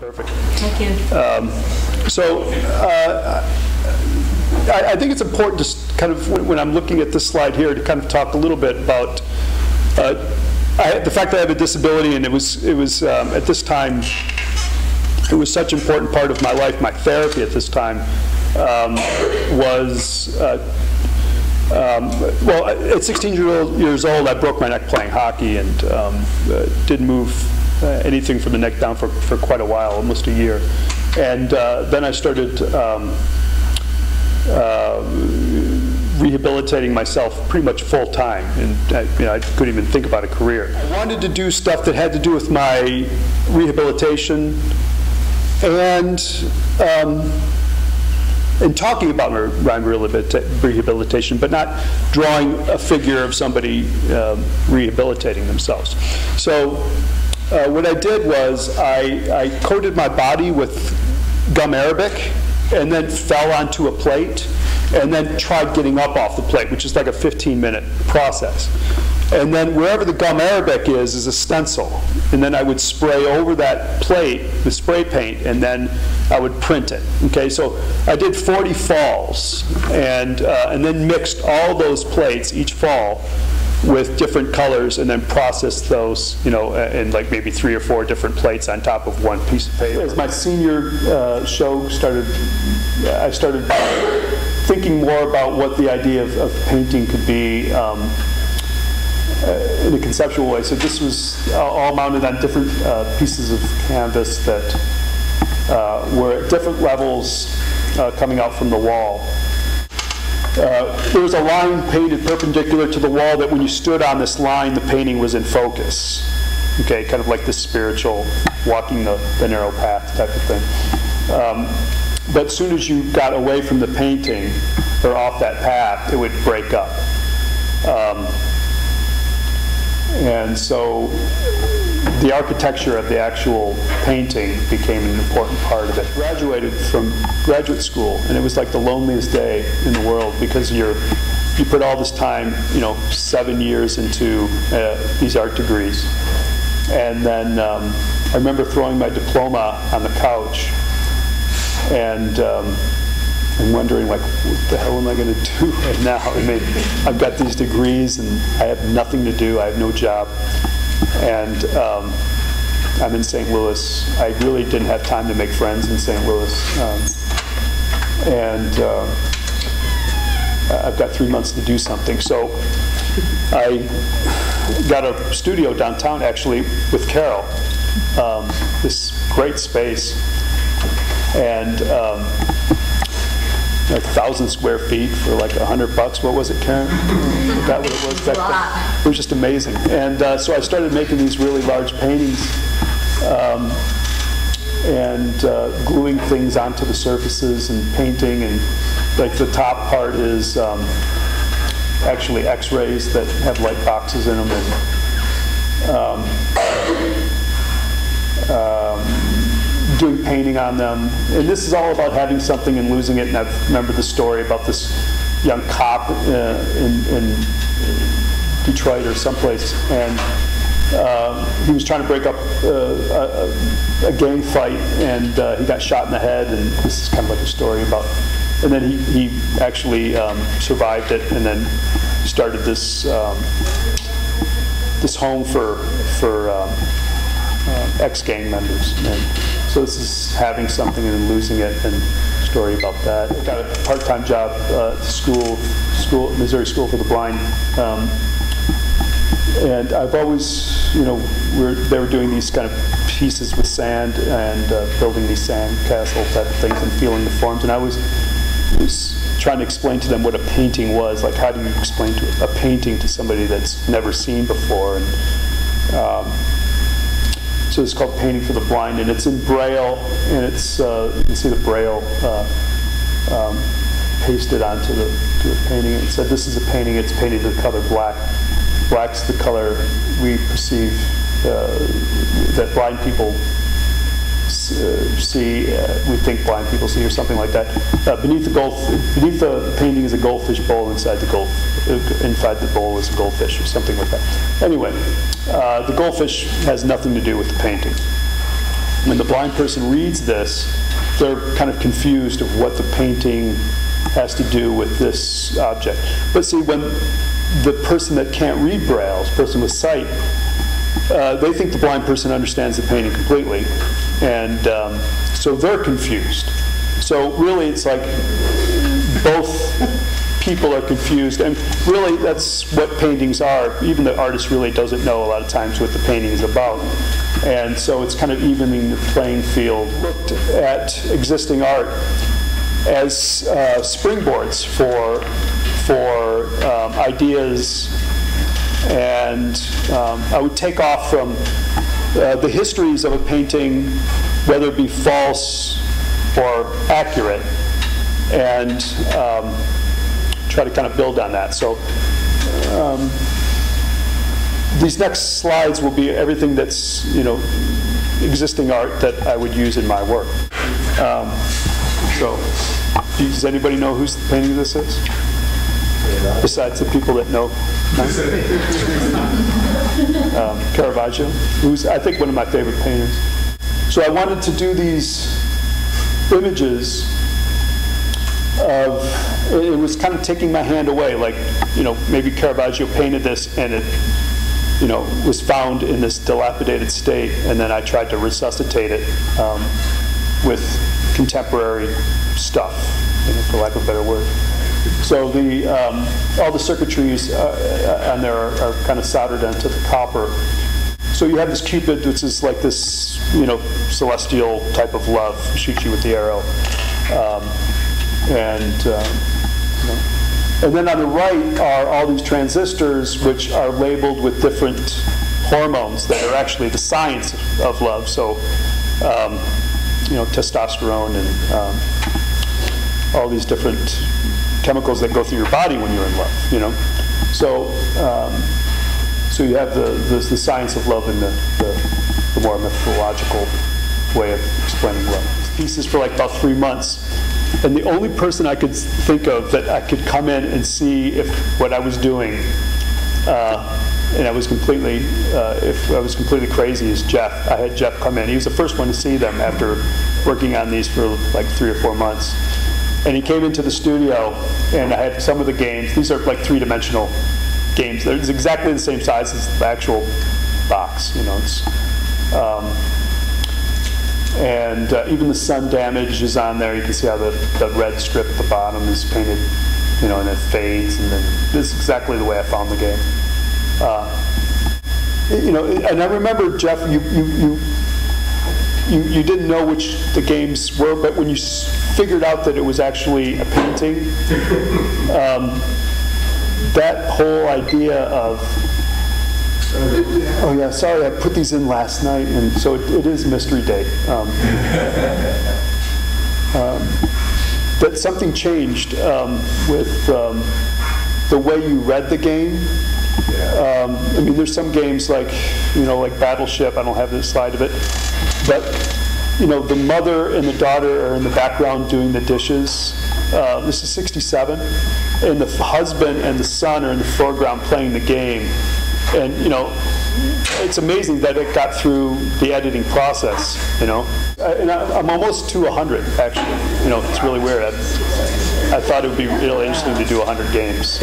Perfect. Thank you. I think it's important to kind of, when I'm looking at this slide here, to kind of talk a little bit about the fact that I have a disability, and it was at this time, it was such an important part of my life. My therapy at this time was, well, at 16 years old, I broke my neck playing hockey and didn't move anything from the neck down for quite a while, almost a year. And then I started rehabilitating myself pretty much full time, and I couldn't even think about a career. I wanted to do stuff that had to do with my rehabilitation and talking about my rehabilitation, but not drawing a figure of somebody rehabilitating themselves. So what I did was I coated my body with gum arabic and then fell onto a plate and then tried getting up off the plate, which is like a 15-minute process. And then wherever the gum arabic is a stencil. And then I would spray over that plate with spray paint, and then I would print it. Okay, so I did 40 falls, and then mixed all those plates each fall with different colors, and then processed those, in like maybe 3 or 4 different plates on top of one piece of paper. As my senior show started, I started thinking more about what the idea of painting could be in a conceptual way. So this was all mounted on different pieces of canvas that were at different levels coming out from the wall. There was a line painted perpendicular to the wall that when you stood on this line, the painting was in focus. Okay, kind of like this spiritual walking the narrow path type of thing. But as soon as you got away from the painting or off that path, it would break up. And so the architecture of the actual painting became an important part of it. Graduated from graduate school, and it was like the loneliest day in the world because you put all this time, 7 years into these art degrees. And then I remember throwing my diploma on the couch and wondering, like, what the hell am I going to do right now? I mean, I've got these degrees and I have nothing to do. I have no job. And I'm in St. Louis. I really didn't have time to make friends in St. Louis. I've got 3 months to do something. So I got a studio downtown, actually, with Carol. This great space. And like 1,000 square feet for like $100. What was it, Karen? Is that what it was back then? It was just amazing. And so I started making these really large paintings and gluing things onto the surfaces and painting. And like the top part is actually X-rays that have light boxes in them. And doing painting on them. And this is all about having something and losing it. And I remember the story about this young cop in Detroit or someplace. And he was trying to break up a gang fight, and he got shot in the head. And this is kind of like a story about, and then he actually survived it, and then started this this home for ex-gang members. And so this is having something and then losing it, and a story about that. I got a part-time job at the Missouri School for the Blind. And I've always, they were doing these kind of pieces with sand and building these sand castle type of things and feeling the forms. And I was trying to explain to them what a painting was. Like, how do you explain a painting to somebody that's never seen before? And so it's called Painting for the Blind, and it's in Braille, and it's you can see the Braille pasted onto the painting. It said, "This is a painting. It's painted the color black. Black's the color we perceive that blind people see. We think blind people see, or something like that." Beneath the painting is a goldfish bowl. Inside the bowl is a goldfish, or something like that. Anyway, the goldfish has nothing to do with the painting. when the blind person reads this, they're kind of confused of what the painting has to do with this object. But see, when the person that can't read Braille, the person with sight, they think the blind person understands the painting completely, and so they're confused. So really, it's like both people are confused, and really that's what paintings are. Even the artist really doesn't know a lot of times what the painting is about, and so it's kind of evening the playing field. Looked at existing art as springboards for ideas, and I would take off from the histories of a painting, whether it be false or accurate, and try to kind of build on that. So these next slides will be everything that's, existing art that I would use in my work. So does anybody know whose painting this is? Besides the people that know. Caravaggio, who's, I think, one of my favorite painters. So I wanted to do these images of, it was kind of taking my hand away, like, maybe Caravaggio painted this and it, was found in this dilapidated state, and then I tried to resuscitate it with contemporary stuff, for lack of a better word. So all the circuitries on there are kind of soldered onto the copper. So you have this Cupid, which is like this, celestial type of love, shoots you with the arrow, and then on the right are all these transistors, which are labeled with different hormones that are actually the science of love. So, testosterone and all these different chemicals that go through your body when you're in love. So you have the science of love and the more mythological way of explaining love. Pieces for like about 3 months. And the only person I could think of that I could come in and see if what I was doing, and I was completely, if I was completely crazy, is Jeff. I had Jeff come in. He was the first one to see them after working on these for like 3 or 4 months. And he came into the studio, and I had some of the games. These are like 3-dimensional games. They're exactly the same size as the actual box. And even the sun damage is on there. You can see how the red strip at the bottom is painted, and it fades. And then this is exactly the way I found the game. And I remember, Jeff, you didn't know which the games were, but when you figured out that it was actually a painting, that whole idea of, oh yeah, sorry, I put these in last night, and so it is mystery date. But something changed with the way you read the game. I mean, there's some games like, like Battleship. I don't have this slide of it, but the mother and the daughter are in the background doing the dishes. This is 67, and the husband and the son are in the foreground playing the game. And it's amazing that it got through the editing process. And I'm almost to 100 actually. It's really weird. I thought it would be really interesting to do 100 games.